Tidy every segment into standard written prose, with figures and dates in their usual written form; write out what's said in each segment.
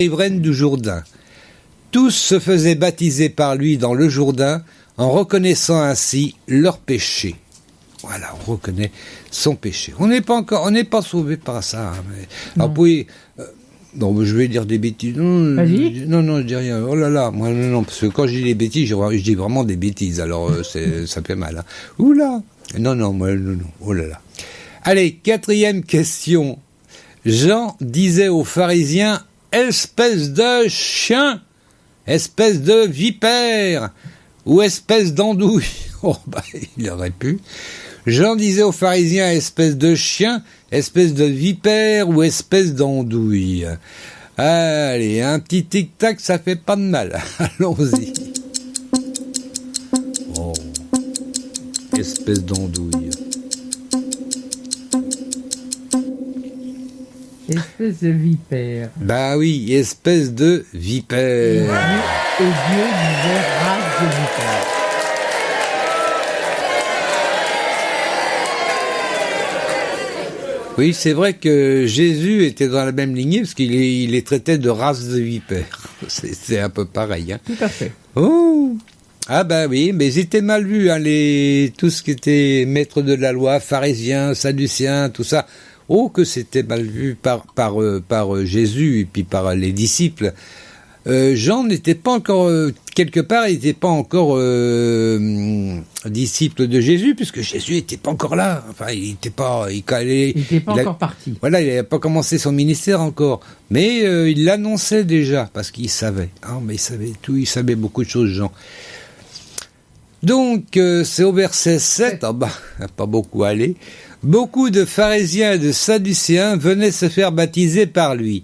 riveraines du Jourdain. Tous se faisaient baptiser par lui dans le Jourdain en reconnaissant ainsi leur péché. Voilà, on reconnaît son péché. On n'est pas sauvé par ça. Mais... Alors, puis, non, je vais dire des bêtises. Vas-y. Non, je dis rien. Oh là là, moi non, parce que quand je dis des bêtises, je dis vraiment des bêtises. Alors, ça fait mal. Hein. Oula. Non, non. Oh là là. Allez, 4e question. Jean disait aux pharisiens, espèce de chien, espèce de vipère, ou espèce d'andouille. Oh, il aurait pu. Jean disait aux pharisiens, espèce de chien, espèce de vipère, ou espèce d'andouille. Allez, un petit tic-tac, ça fait pas de mal. Allons-y. Oh, espèce d'andouille. Espèce de vipère. Bah oui, espèce de vipère. Et Dieu disait race de vipère. Oui, c'est vrai que Jésus était dans la même lignée parce qu'il les traitait de race de vipère. C'est un peu pareil. Hein. Tout à fait. Oh, ah bah oui, mais ils étaient mal vus, hein, tout ce qui était maître de la loi, pharisiens, sadducéens, tout ça. Oh, que c'était mal vu par Jésus et puis par les disciples. Jean n'était pas encore, quelque part, il n'était pas encore disciple de Jésus, puisque Jésus n'était pas encore là. Enfin, il n'était pas encore parti. Voilà, il n'avait pas commencé son ministère encore. Mais il l'annonçait déjà, parce qu'il savait. Hein, mais il savait tout, il savait beaucoup de choses, Jean. Donc, c'est au verset 7, pas beaucoup aller. Beaucoup de pharisiens et de sadducéens venaient se faire baptiser par lui.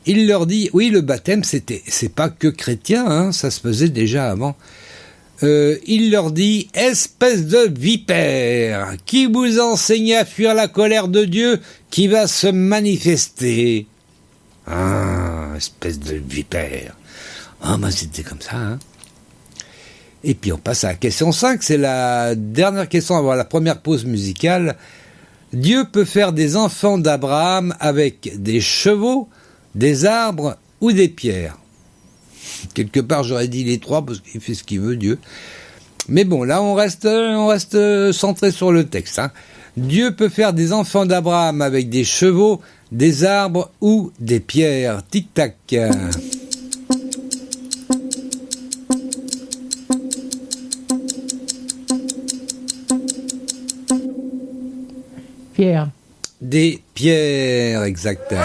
Il leur dit, oui, le baptême, c'est pas que chrétien, hein, ça se faisait déjà avant. Il leur dit, espèce de vipère, qui vous enseigne à fuir la colère de Dieu qui va se manifester. Ah, espèce de vipère. Ah, c'était comme ça, hein. Et puis on passe à la question 5, c'est la dernière question avant la première pause musicale. Dieu peut faire des enfants d'Abraham avec des chevaux, des arbres ou des pierres. Quelque part j'aurais dit les trois parce qu'il fait ce qu'il veut, Dieu. Mais bon, là on reste centré sur le texte. Hein. Dieu peut faire des enfants d'Abraham avec des chevaux, des arbres ou des pierres. Tic-tac. Pierre. Des pierres, exactement.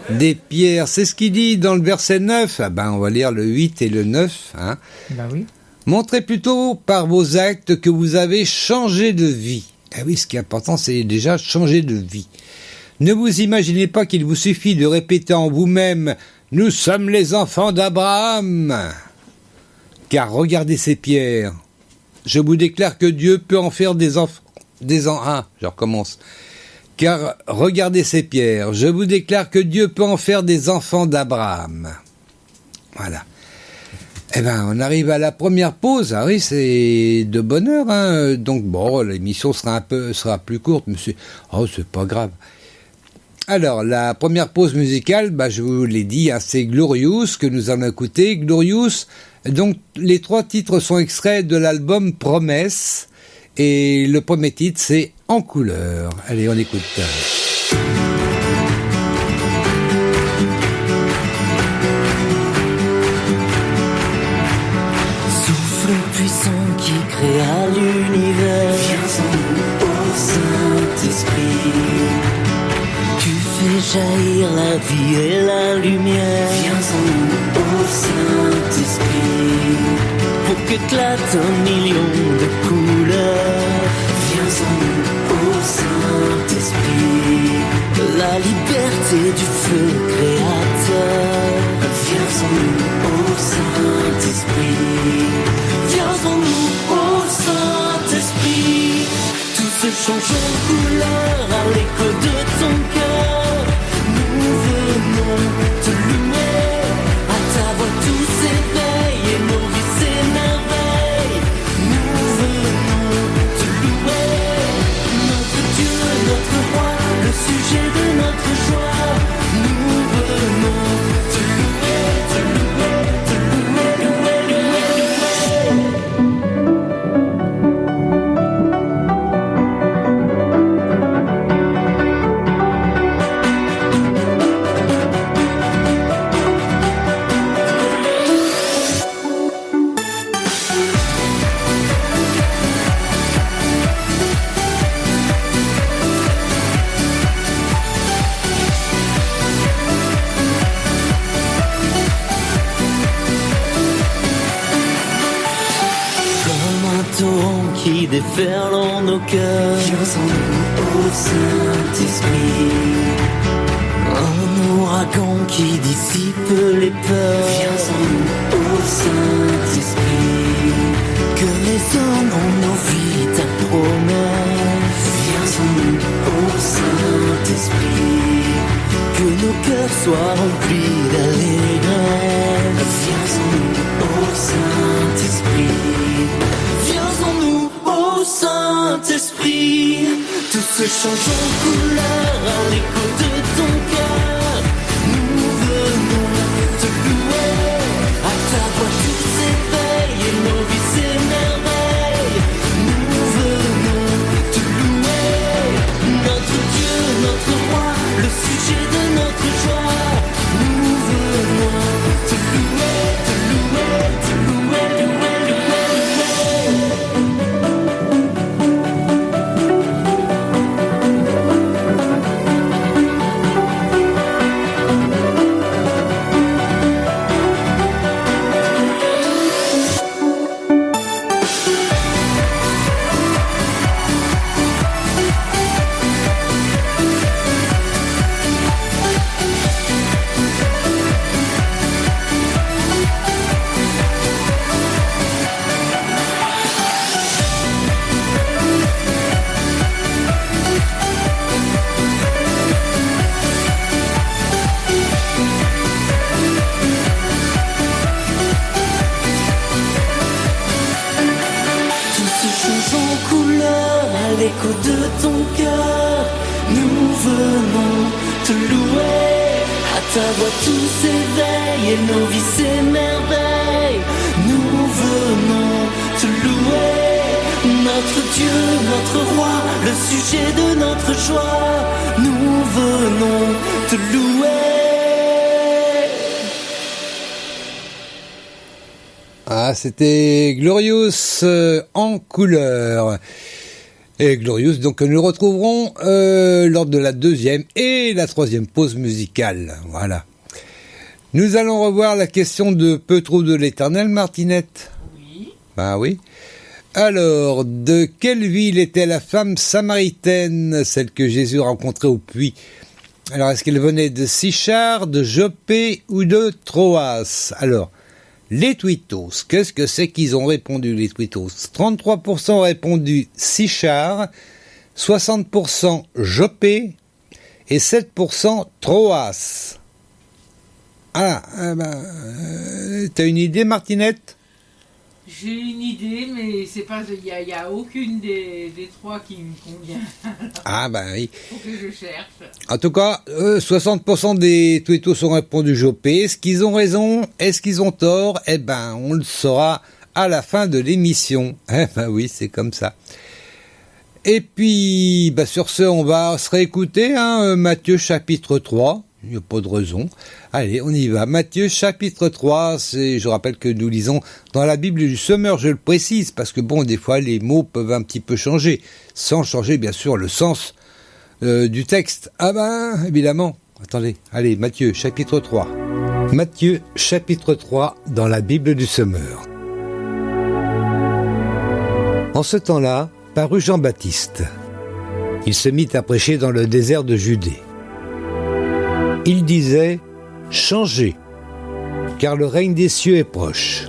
Des pierres, c'est ce qu'il dit dans le verset 9. On va lire le 8 et le 9. Hein. Ben oui. Montrez plutôt par vos actes que vous avez changé de vie. Ah oui, ce qui est important, c'est déjà changer de vie. Ne vous imaginez pas qu'il vous suffit de répéter en vous-même « Nous sommes les enfants d'Abraham ». Car regardez ces pierres. Je vous déclare que Dieu peut en faire des enfants. Je recommence. Car regardez ces pierres. Je vous déclare que Dieu peut en faire des enfants d'Abraham. Voilà. On arrive à la première pause. Ah oui, c'est de bonne heure. Hein. Donc l'émission sera plus courte, monsieur. Oh, c'est pas grave. Alors, la première pause musicale, je vous l'ai dit, hein, c'est Glorious que nous allons écouter. Glorious, donc les 3 titres sont extraits de l'album Promesse. Et le premier titre, c'est En couleur. Allez, on écoute. Souffle puissant qui créa l'univers, viens en nous, ô Saint-Esprit. Tu fais jaillir la vie et la lumière, viens en nous, ô Saint-Esprit. Pour qu'éclate un million de couleurs, viens en nous, ô Saint-Esprit. La liberté du feu créateur, viens en nous, ô Saint-Esprit. Viens en nous, ô Saint-Esprit. Tout se change en couleur à l'écho de ton cœur. Nous venons te louer, à ta voix tout s'éveille et nos vies s'émerveillent. Nous venons qui déferlent nos cœurs. Viens en nous, ô Saint-Esprit. Un ouragan qui dissipe les peurs. Viens en nous, ô Saint-Esprit. Que résonne en nos vies ta promesse. Viens en nous, ô Saint-Esprit. Que nos cœurs soient remplis d'allégresse. Viens en nous, ô Saint-Esprit. Viens en nous, ô Saint-Esprit. Tout se change en couleur à l'écho de ton cœur. Nous venons te louer. À ta voix tout s'éveille et nos vies s'émerveillent. Nous venons te louer. Notre Dieu, notre roi, le sujet de notre joie. Nous venons te louer, te louer, te louer, louer, louer, louer. L'écho de ton cœur, nous venons te louer. À ta voix tout s'éveille et nos vies s'émerveillent. Nous venons te louer. Notre Dieu, notre roi, le sujet de notre joie. Nous venons te louer. Ah, c'était Glorious en couleur. Et Glorious, donc nous retrouverons lors de la deuxième et la troisième pause musicale. Voilà. Nous allons revoir la question de peu trop de l'Éternel, Martinette. Oui. Bah oui. Alors, de quelle ville était la femme samaritaine, celle que Jésus rencontrait au puits? Alors, est-ce qu'elle venait de Sychar, de Joppé ou de Troas? Alors, les twittos, qu'est-ce que c'est qu'ils ont répondu, les twittos? 33% ont répondu Sychar, 60% Joppé et 7% Troas. Ah, t'as une idée, Martinette? J'ai une idée, mais c'est pas, il y a aucune des trois qui me convient. Ah ben oui. Faut que je cherche. En tout cas, 60% des twittos ont répondu Joppé. Est-ce qu'ils ont raison? Est-ce qu'ils ont tort? Eh ben, on le saura à la fin de l'émission. Eh ben oui, c'est comme ça. Et puis, sur ce, on va se réécouter, Matthieu chapitre 3. Il n'y a pas de raison. Allez, on y va. Matthieu chapitre 3, je rappelle que nous lisons dans la Bible du Semeur, je le précise, parce que des fois les mots peuvent un petit peu changer, sans changer bien sûr le sens du texte. Ah ben, évidemment. Attendez, allez, Matthieu chapitre 3. Matthieu chapitre 3 dans la Bible du Semeur. En ce temps-là, parut Jean-Baptiste. Il se mit à prêcher dans le désert de Judée. Il disait « Changez, car le règne des cieux est proche. »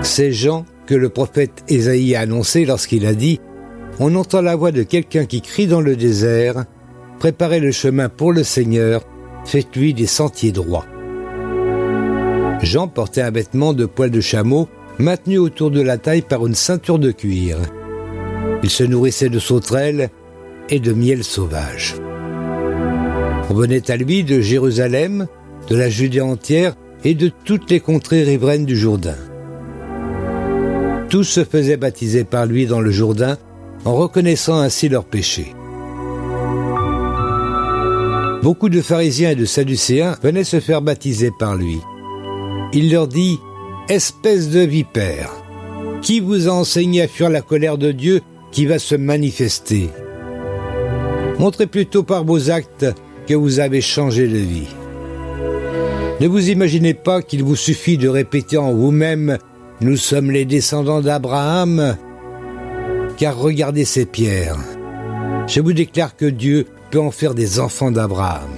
C'est Jean que le prophète Ésaïe a annoncé lorsqu'il a dit « On entend la voix de quelqu'un qui crie dans le désert, préparez le chemin pour le Seigneur, faites-lui des sentiers droits. » Jean portait un vêtement de poil de chameau maintenu autour de la taille par une ceinture de cuir. Il se nourrissait de sauterelles et de miel sauvage. On venait à lui de Jérusalem, de la Judée entière et de toutes les contrées riveraines du Jourdain. Tous se faisaient baptiser par lui dans le Jourdain, en reconnaissant ainsi leurs péchés. Beaucoup de pharisiens et de sadducéens venaient se faire baptiser par lui. Il leur dit « Espèce de vipères, qui vous a enseigné à fuir la colère de Dieu qui va se manifester? Montrez plutôt par vos actes que vous avez changé de vie. Ne vous imaginez pas qu'il vous suffit de répéter en vous-même « Nous sommes les descendants d'Abraham » car regardez ces pierres. Je vous déclare que Dieu peut en faire des enfants d'Abraham.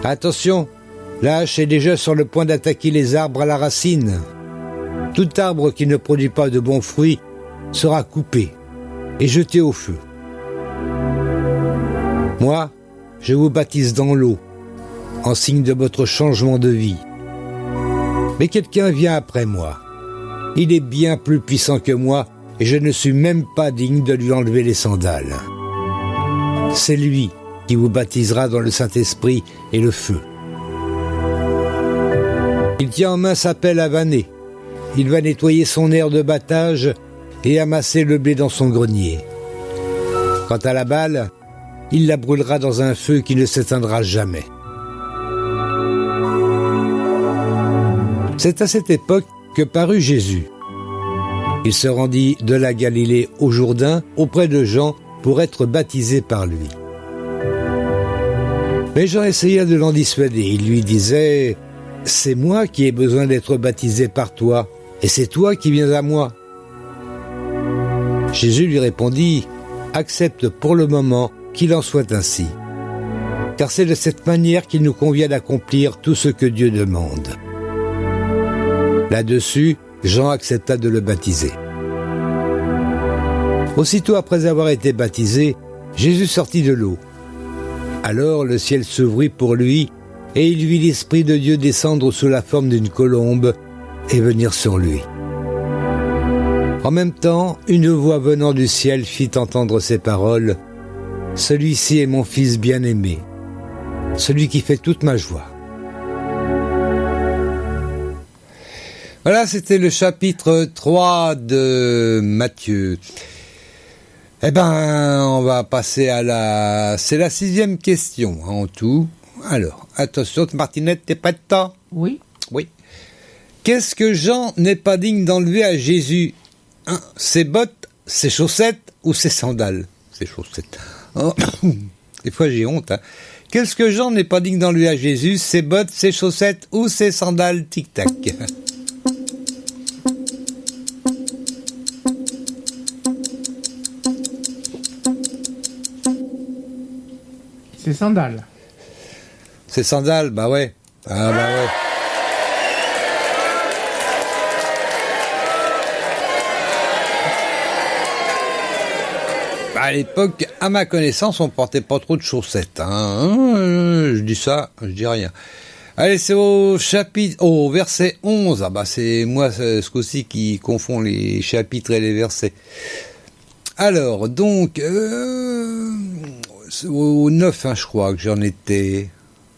Attention, la hache est déjà sur le point d'attaquer les arbres à la racine. Tout arbre qui ne produit pas de bons fruits sera coupé et jeté au feu. Moi, je vous baptise dans l'eau, en signe de votre changement de vie. Mais quelqu'un vient après moi. Il est bien plus puissant que moi, et je ne suis même pas digne de lui enlever les sandales. C'est lui qui vous baptisera dans le Saint-Esprit et le feu. Il tient en main sa pelle à vanner. Il va nettoyer son aire de battage et amasser le blé dans son grenier. Quant à la balle, il la brûlera dans un feu qui ne s'éteindra jamais. C'est à cette époque que parut Jésus. Il se rendit de la Galilée au Jourdain auprès de Jean pour être baptisé par lui. Mais Jean essaya de l'en dissuader. Il lui disait « C'est moi qui ai besoin d'être baptisé par toi, et c'est toi qui viens à moi. » Jésus lui répondit « Accepte pour le moment qu'il en soit ainsi, car c'est de cette manière qu'il nous convient d'accomplir tout ce que Dieu demande. » Là-dessus, Jean accepta de le baptiser. Aussitôt après avoir été baptisé, Jésus sortit de l'eau. Alors le ciel s'ouvrit pour lui, et il vit l'Esprit de Dieu descendre sous la forme d'une colombe et venir sur lui. En même temps, une voix venant du ciel fit entendre ces paroles : « Celui-ci est mon Fils bien-aimé, celui qui fait toute ma joie. » Voilà, c'était le chapitre 3 de Matthieu. Eh ben, on va passer à c'est la 6e question en tout. Alors, attention, Martinette, t'es prête, toi ? Oui. Oui. Qu'est-ce que Jean n'est pas digne d'enlever à Jésus ? Ses bottes, ses chaussettes ou ses sandales ? Ses chaussettes. Oh. Des fois, j'ai honte. Qu'est-ce que Jean n'est pas digne d'enlever à Jésus ? Ses bottes, ses chaussettes ou ses sandales ? Tic-tac. Ses sandales. Ses sandales, bah ouais. Ah bah ouais. À l'époque, à ma connaissance, on portait pas trop de chaussettes. Je dis ça, je dis rien. Allez, c'est au verset 11. Ah bah c'est moi ce coup-ci qui confond les chapitres et les versets. Alors, donc, au 9, je crois que j'en étais.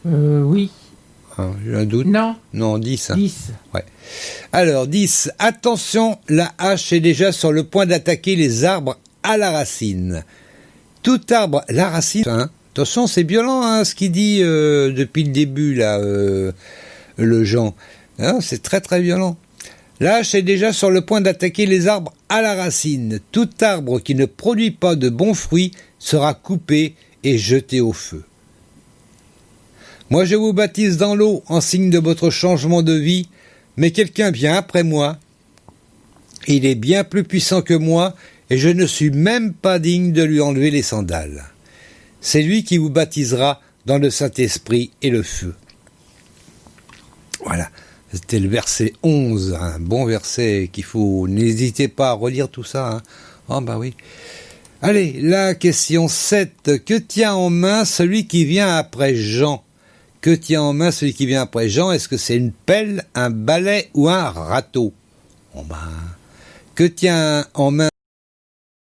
Oui. J'ai un doute. Non, 10. 10. Ouais. Alors, 10. Attention, la hache est déjà sur le point d'attaquer les arbres à la racine. Tout arbre, la racine, attention, c'est violent, ce qu'il dit depuis le début, là, le Jean. C'est très très violent. La hache est déjà sur le point d'attaquer les arbres à la racine. Tout arbre qui ne produit pas de bons fruits sera coupé et jeté au feu. Moi je vous baptise dans l'eau en signe de votre changement de vie, mais quelqu'un vient après moi. Il est bien plus puissant que moi, et je ne suis même pas digne de lui enlever les sandales. C'est lui qui vous baptisera dans le Saint-Esprit et le feu. Voilà, c'était le verset 11, un bon verset qu'il faut... N'hésitez pas à relire tout ça. Oh bah oui. Allez, la question 7. Que tient en main celui qui vient après Jean ? Que tient en main celui qui vient après Jean ? Est-ce que c'est une pelle, un balai ou un râteau ? Que tient en main